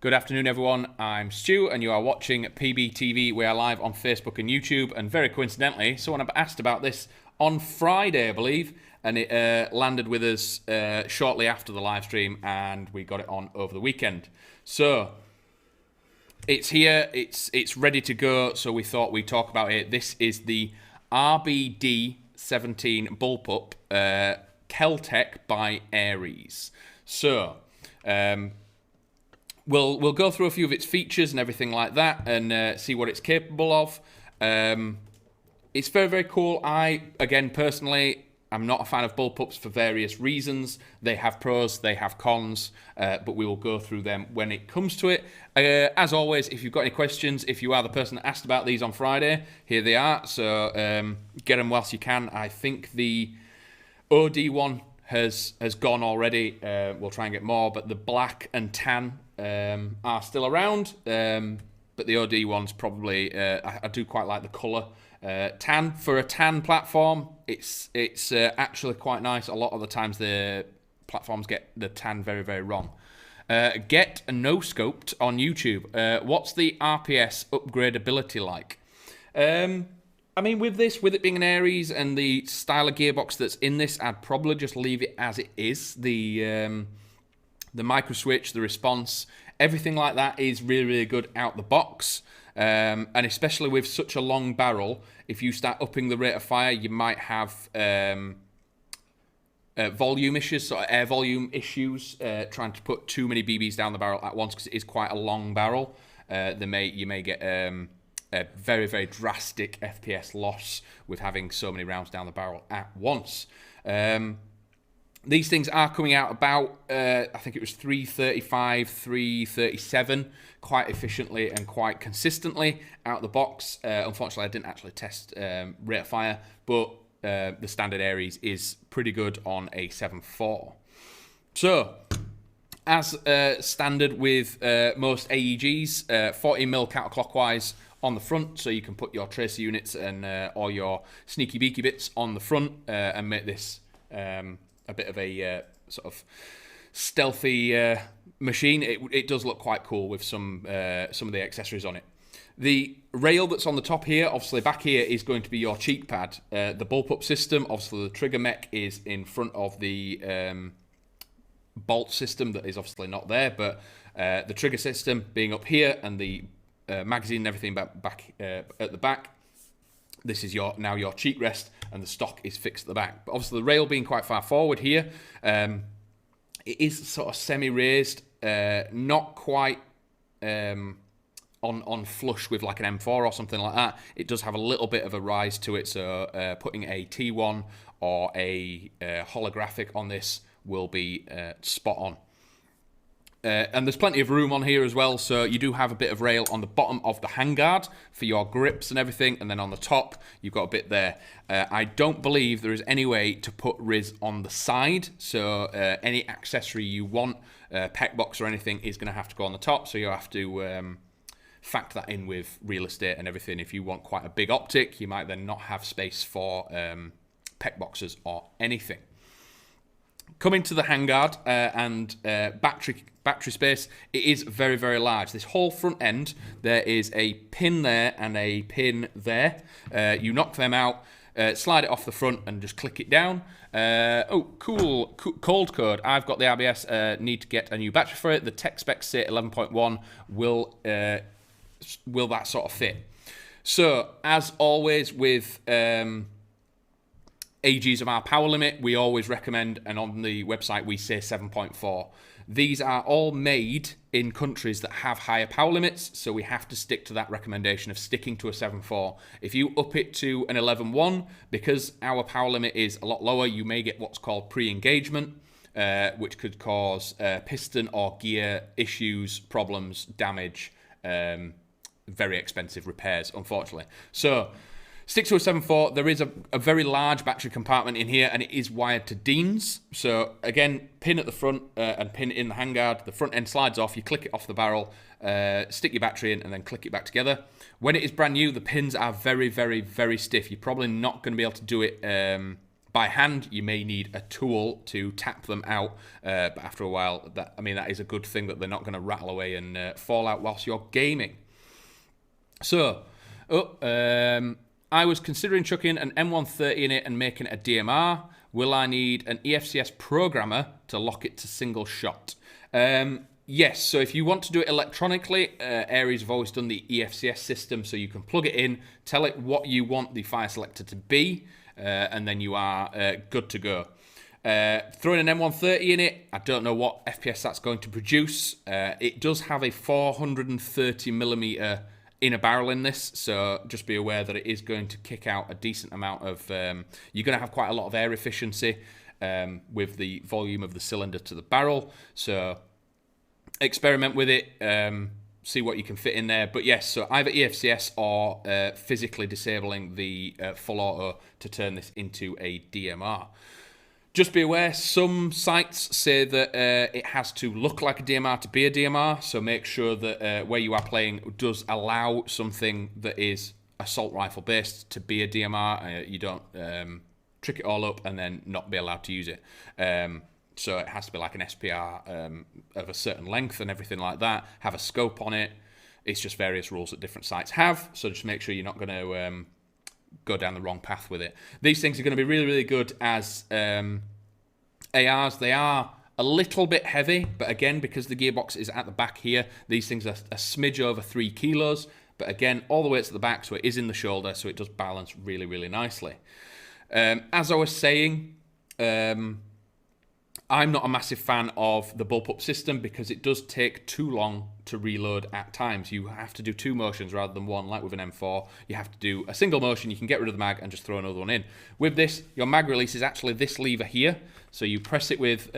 Good afternoon, everyone. I'm Stu, and you are watching PBTV. We are live on Facebook and YouTube, and very coincidentally, someone asked about this on Friday, I believe, and it landed with us shortly after the live stream, and we got it on over the weekend. So it's here, it's ready to go. So we thought we'd talk about it. This is the RDB17 Bullpup Kel-Tec by Ares. So We'll go through a few of its features and everything like that and see what it's capable of. It's very, very cool. Personally, I'm not a fan of bullpups for various reasons. They have pros, they have cons, but we will go through them when it comes to it. As always, if you've got any questions, if you are the person that asked about these on Friday, here they are. So get them whilst you can. I think the OD one has gone already. We'll try and get more, but the black and tan are still around, but the OD one's probably I do quite like the colour. Tan, for a tan platform, it's actually quite nice. A lot of the times the platforms get the tan very, very wrong. Get a no scoped on YouTube. What's the RPS upgradability like? I mean, with it being an Ares and the style of gearbox that's in this, I'd probably just leave it as it is. The micro switch, the response, everything like that is really, really good out the box. And especially with such a long barrel, if you start upping the rate of fire, you might have volume issues, sort of air volume issues, trying to put too many BBs down the barrel at once because it is quite a long barrel. You may get a very, very drastic FPS loss with having so many rounds down the barrel at once. These things are coming out about, I think it was 335, 337, quite efficiently and quite consistently out the box. Unfortunately, I didn't actually test rate of fire, but the standard Ares is pretty good on a 7.4. So, as standard with most AEGs, 40mm counterclockwise on the front, so you can put your tracer units and or your sneaky beaky bits on the front and make this a bit of a sort of stealthy machine. It does look quite cool with some of the accessories on it. The rail that's on the top here, obviously back here, is going to be your cheek pad. The bullpup system, obviously the trigger mech is in front of the bolt system that is obviously not there, but the trigger system being up here and the magazine and everything back at the back. This is now your cheek rest, and the stock is fixed at the back. But obviously the rail being quite far forward here, it is sort of semi-raised, not quite on flush with like an M4 or something like that. It does have a little bit of a rise to it, so putting a T1 or a holographic on this will be spot on. And there's plenty of room on here as well, so you do have a bit of rail on the bottom of the handguard for your grips and everything, and then on the top you've got a bit there. I don't believe there is any way to put Riz on the side, so any accessory you want, pec box or anything, is going to have to go on the top, so you have to factor that in with real estate and everything. If you want quite a big optic, you might then not have space for pec boxes or anything. Coming to the handguard and battery space, it is very, very large. This whole front end, there is a pin there and a pin there. You knock them out, slide it off the front and just click it down. Oh, cool. Cold code. I've got the RBS, need to get a new battery for it. The tech specs say 11.1. Will that sort of fit? So, as always with AGs of our power limit, we always recommend, and on the website we say 7.4. These are all made in countries that have higher power limits, so we have to stick to that recommendation of sticking to a 7.4. If you up it to an 11.1, because our power limit is a lot lower, you may get what's called pre-engagement, which could cause piston or gear issues, problems, damage, very expensive repairs, unfortunately. So, stick to a 7.4. There is a very large battery compartment in here, and it is wired to Deans. So again, pin at the front and pin in the handguard. The front end slides off. You click it off the barrel, stick your battery in, and then click it back together. When it is brand new, the pins are very, very, very stiff. You're probably not going to be able to do it by hand. You may need a tool to tap them out, but after a while, that is a good thing that they're not going to rattle away and fall out whilst you're gaming. So, I was considering chucking an M130 in it and making it a DMR. Will I need an EFCS programmer to lock it to single shot? Yes, so if you want to do it electronically, Ares have always done the EFCS system, so you can plug it in, tell it what you want the fire selector to be, and then you are good to go. Throwing an M130 in it, I don't know what FPS that's going to produce. It does have a 430mm inner barrel in this, so just be aware that it is going to kick out a decent amount of... you're going to have quite a lot of air efficiency with the volume of the cylinder to the barrel, so experiment with it, see what you can fit in there. But yes, so either EFCS or physically disabling the full auto to turn this into a DMR. Just be aware, some sites say that it has to look like a DMR to be a DMR, so make sure that where you are playing does allow something that is assault rifle based to be a DMR. You don't trick it all up and then not be allowed to use it. So it has to be like an SPR of a certain length and everything like that, have a scope on it. It's just various rules that different sites have, so just make sure you're not going to go down the wrong path with it. These things are going to be really, really good as ARs. They are a little bit heavy, but again, because the gearbox is at the back here, these things are a smidge over 3 kilos, but again, all the way to the back, so it is in the shoulder, so it does balance really, really nicely. As I was saying, I'm not a massive fan of the bullpup system because it does take too long to reload at times. You have to do 2 motions rather than 1, like with an M4. You have to do a single motion, you can get rid of the mag and just throw another one in. With this, your mag release is actually this lever here. So you press it with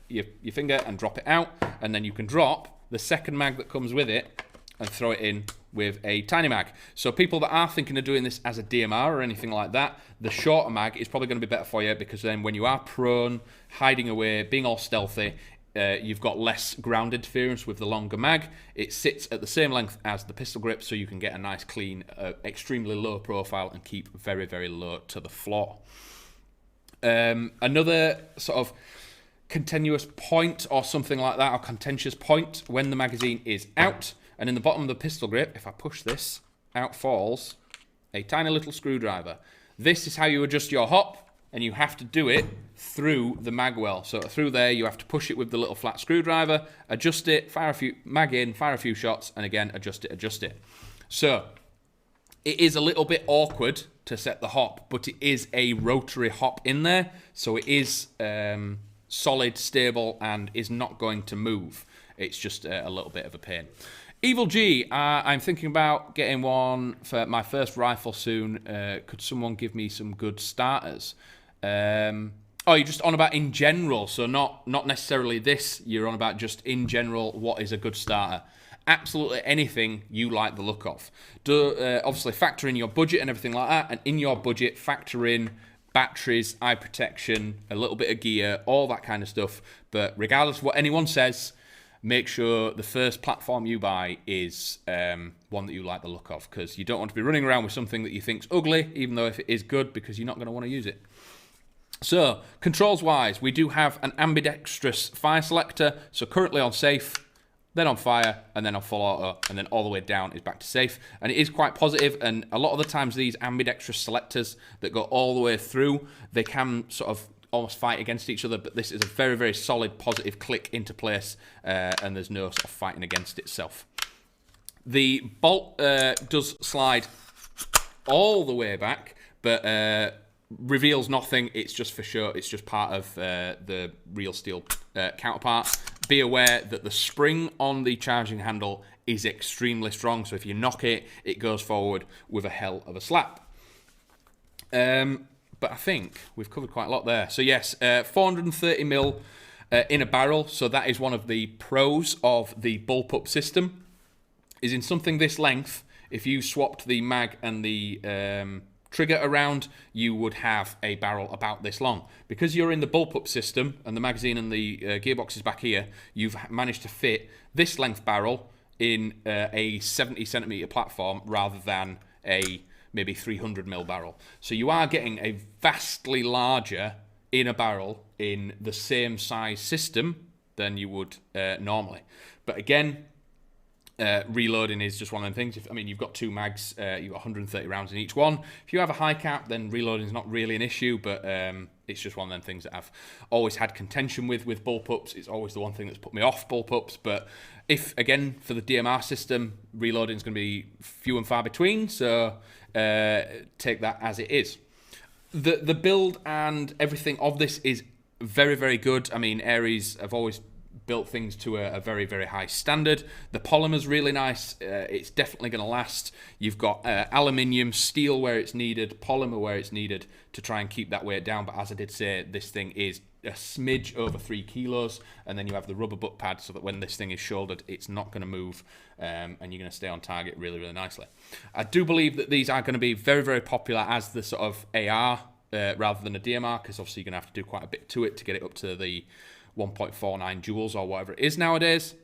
your finger and drop it out, and then you can drop the second mag that comes with it and throw it in with a tiny mag. So people that are thinking of doing this as a DMR or anything like that, the shorter mag is probably going to be better for you, because then when you are prone, hiding away, being all stealthy, you've got less ground interference with the longer mag. It sits at the same length as the pistol grip, so you can get a nice clean, extremely low profile and keep very, very low to the floor. Another sort of continuous point or something like that, or contentious point, when the magazine is out, and in the bottom of the pistol grip, if I push this, out falls a tiny little screwdriver. This is how you adjust your hop, and you have to do it through the mag well. So through there, you have to push it with the little flat screwdriver, adjust it, fire a few mag in, fire a few shots, and again, adjust it. So it is a little bit awkward to set the hop, but it is a rotary hop in there, so it is solid, stable, and is not going to move. It's just a little bit of a pain. Evil G, I'm thinking about getting one for my first rifle soon. Could someone give me some good starters? Oh, you're just on about in general, so not necessarily this. You're on about just in general, what is a good starter? Absolutely anything you like the look of. Obviously factor in your budget and everything like that, and in your budget factor in batteries, eye protection, a little bit of gear, all that kind of stuff. But regardless of what anyone says, make sure the first platform you buy is one that you like the look of, because you don't want to be running around with something that you think's ugly, even though if it is good, because you're not going to want to use it. So, controls-wise, we do have an ambidextrous fire selector, so currently on safe, then on fire, and then on full auto, and then all the way down is back to safe. And it is quite positive, and a lot of the times these ambidextrous selectors that go all the way through, they can sort of almost fight against each other, but this is a very, very solid positive click into place, and there's no sort of fighting against itself. The bolt does slide all the way back, but reveals nothing. It's just for show. It's just part of the real steel counterpart. Be aware that the spring on the charging handle is extremely strong, so if you knock it, it goes forward with a hell of a slap. But I think we've covered quite a lot there. So yes, 430mm in a barrel. So that is one of the pros of the bullpup system. Is in something this length, if you swapped the mag and the trigger around, you would have a barrel about this long. Because you're in the bullpup system and the magazine and the gearbox is back here, you've managed to fit this length barrel in a 70cm platform rather than a maybe 300mm barrel. So you are getting a vastly larger inner barrel in the same size system than you would normally. But again, reloading is just one of the things. You've got 2 mags, you've got 130 rounds in each one. If you have a high cap, then reloading is not really an issue, but it's just one of them things that I've always had contention with Bullpups. It's always the one thing that's put me off Bullpups. But if, again, for the DMR system, reloading is going to be few and far between, so take that as it is. The build and everything of this is very, very good. Ares have always built things to a very, very high standard. The polymer's really nice. It's definitely going to last. You've got aluminium, steel where it's needed, polymer where it's needed to try and keep that weight down. But as I did say, this thing is a smidge over 3 kilos, and then you have the rubber butt pad so that when this thing is shouldered, it's not going to move, and you're going to stay on target really, really nicely. I do believe that these are going to be very, very popular as the sort of AR rather than a DMR, because obviously you're going to have to do quite a bit to it to get it up to the 1.49 joules or whatever it is nowadays.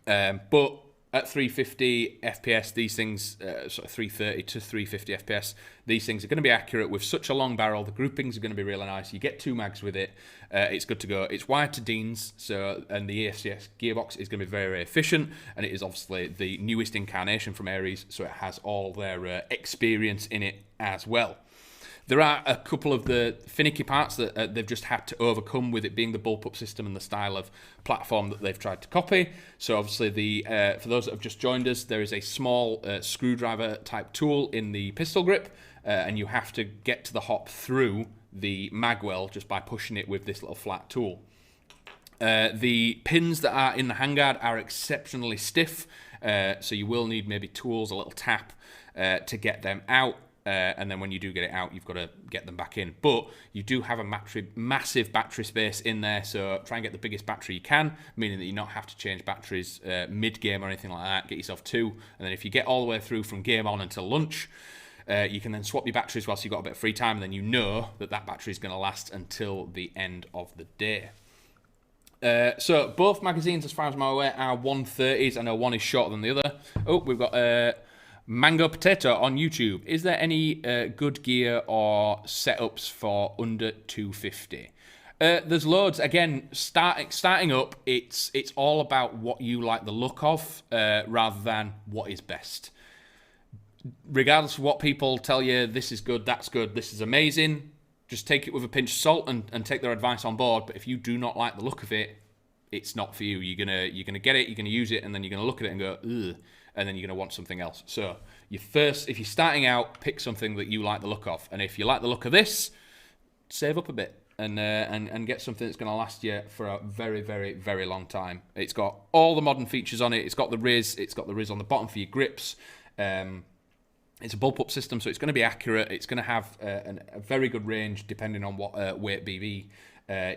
But at 350 FPS, these things, sort of 330 to 350 FPS, these things are going to be accurate with such a long barrel. The groupings are going to be really nice. You get 2 mags with it. It's good to go. It's wired to Dean's, and the EFCS gearbox is going to be very, very efficient, and it is obviously the newest incarnation from Ares, so it has all their experience in it as well. There are a couple of the finicky parts that they've just had to overcome with it being the bullpup system and the style of platform that they've tried to copy. So obviously, for those that have just joined us, there is a small screwdriver type tool in the pistol grip, and you have to get to the hop through the magwell just by pushing it with this little flat tool. The pins that are in the handguard are exceptionally stiff, so you will need maybe tools, a little tap to get them out. And then when you do get it out, you've got to get them back in. But you do have a massive battery space in there, so try and get the biggest battery you can, meaning that you not have to change batteries mid-game or anything like that. Get yourself 2, and then if you get all the way through from game on until lunch, you can then swap your batteries whilst you've got a bit of free time, and then you know that battery is going to last until the end of the day. So both magazines, as far as I'm aware, are 130s. I know one is shorter than the other. Oh, we've got Mango Potato on YouTube. Is there any good gear or setups for under 250? There's loads. Again, starting up, it's all about what you like the look of rather than what is best. Regardless of what people tell you, this is good, that's good, this is amazing, just take it with a pinch of salt and take their advice on board. But if you do not like the look of it, it's not for you. You're gonna get it, you're gonna use it, and then you're gonna look at it and go, ugh, and then you're going to want something else. So if you're starting out, pick something that you like the look of. And if you like the look of this, save up a bit and get something that's going to last you for a very, very, very long time. It's got all the modern features on it. It's got the Riz. It's got the Riz on the bottom for your grips. It's a bullpup system, so it's going to be accurate. It's going to have a very good range depending on what weight BB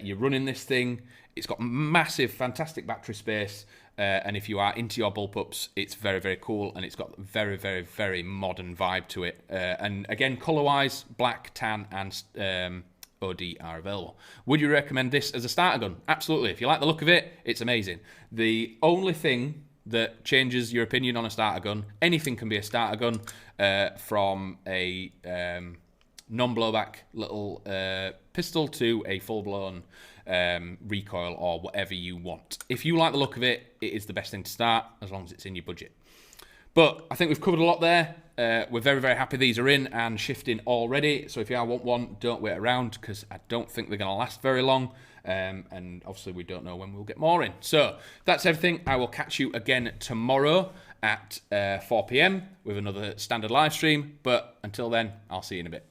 you're running this thing. It's got massive, fantastic battery space. And if you are into your bullpups, it's very, very cool, and it's got a very, very, very modern vibe to it. And again, colour-wise, black, tan, and OD are available. Would you recommend this as a starter gun? Absolutely. If you like the look of it, it's amazing. The only thing that changes your opinion on a starter gun, anything can be a starter gun, from a non-blowback little pistol to a full-blown recoil or whatever you want. If you like the look of it, it is the best thing to start as long as it's in your budget. But I think we've covered a lot there. We're very, very happy these are in and shifting already. So if you want one, don't wait around, because I don't think they're going to last very long. And obviously we don't know when we'll get more in. So that's everything. I will catch you again tomorrow at 4 p.m. with another standard live stream. But until then, I'll see you in a bit.